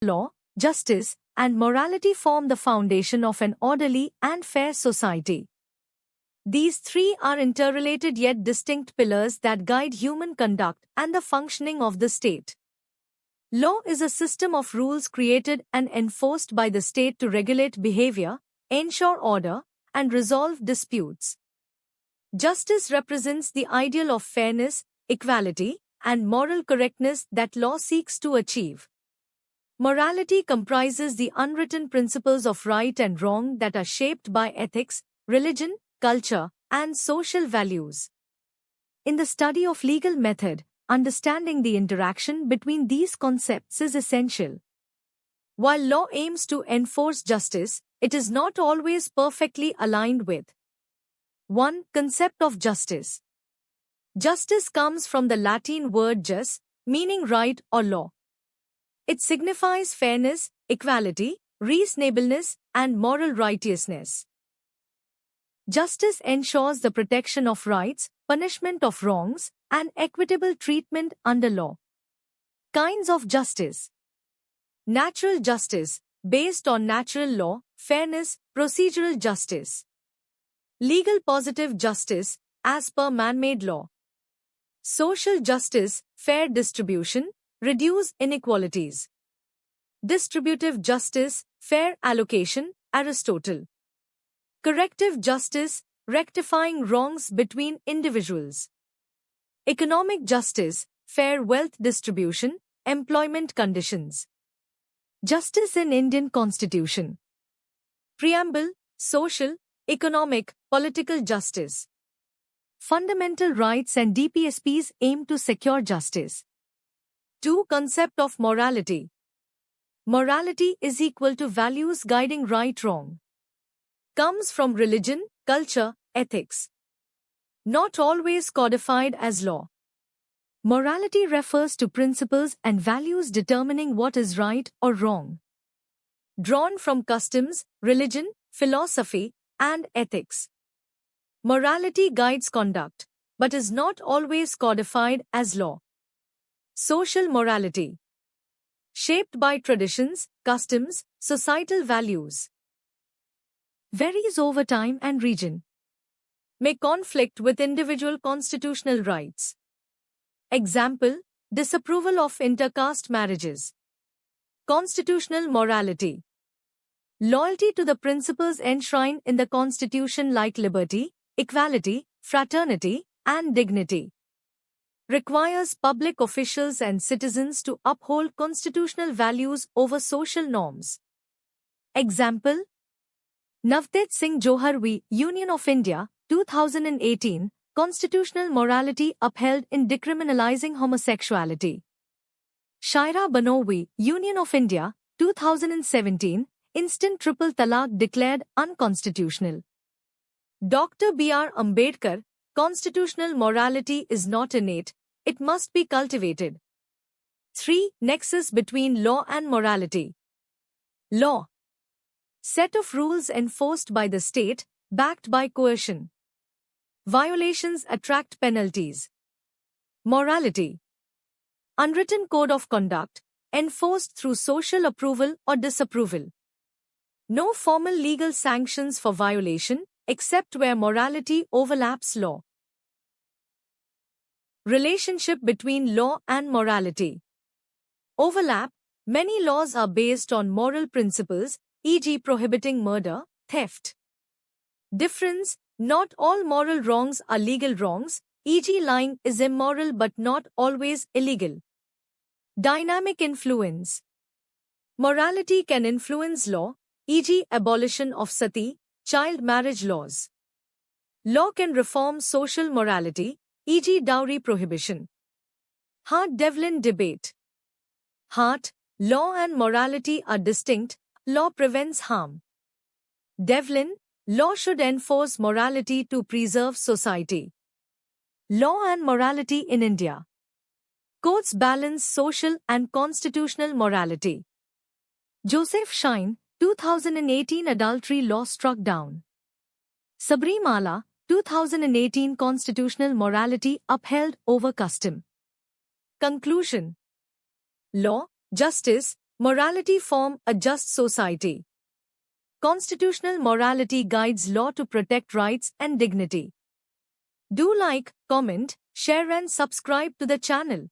law, justice, and morality form the foundation of an orderly and fair society. These three are interrelated yet distinct pillars that guide human conduct and the functioning of the state. Law is a system of rules created and enforced by the state to regulate behavior, ensure order, and resolve disputes. Justice represents the ideal of fairness, equality, and moral correctness that law seeks to achieve. Morality comprises the unwritten principles of right and wrong that are shaped by ethics, religion, culture, and social values. In the study of legal method, understanding the interaction between these concepts is essential. While law aims to enforce justice, it is not always perfectly aligned with 1. Concept of justice. Justice comes from the Latin word jus, meaning right or law. It signifies fairness, equality, reasonableness, and moral righteousness. Justice ensures the protection of rights, punishment of wrongs, and equitable treatment under law. Kinds of justice. Natural justice, based on natural law, fairness, procedural justice. Legal positive justice, as per man-made law. Social justice, fair distribution, reduce inequalities. Distributive justice, fair allocation, Aristotle. Corrective justice, rectifying wrongs between individuals. Economic justice, fair wealth distribution, employment conditions. Justice in Indian Constitution. Preamble, social, economic, political justice. Fundamental rights and DPSPs aim to secure justice. 2. Concept of morality. Morality is equal to values guiding right-wrong. Comes from religion, culture, ethics. Not always codified as law. Morality refers to principles and values determining what is right or wrong. Drawn from customs, religion, philosophy, and ethics. Morality guides conduct, but is not always codified as law. Social morality. Shaped by traditions, customs, societal values. Varies over time and region. May conflict with individual constitutional rights. Example, disapproval of intercaste marriages. Constitutional morality. Loyalty to the principles enshrined in the Constitution like liberty, equality, fraternity, and dignity. Requires public officials and citizens to uphold constitutional values over social norms. Example, Navtej Singh Johar v. Union of India, 2018, Constitutional morality upheld in decriminalizing homosexuality. Shaira Bano v. Union of India, 2017, Instant Triple Talaq declared unconstitutional. Dr. B.R. Ambedkar, constitutional morality is not innate, it must be cultivated. 3. Nexus between law and morality. Law. Set of rules enforced by the state, backed by coercion. Violations attract penalties. Morality. Unwritten code of conduct, enforced through social approval or disapproval. No formal legal sanctions for violation, except where morality overlaps law. Relationship between law and morality. Overlap. Many laws are based on moral principles, e.g. prohibiting murder, theft. Difference. Not all moral wrongs are legal wrongs, e.g. lying is immoral but not always illegal. Dynamic influence. Morality can influence law, e.g. abolition of sati, child marriage laws. Law can reform social morality, e.g. dowry prohibition. Hart-Devlin debate. Hart, law and morality are distinct, law prevents harm. Devlin, law should enforce morality to preserve society. Law and morality in India. Courts balance social and constitutional morality. Joseph Shine, 2018 adultery law struck down. Sabrimala, 2018 constitutional morality upheld over custom. Conclusion. Law, justice, Morality form a just society. Constitutional morality guides law to protect rights and dignity. Do like, comment, share and subscribe to the channel.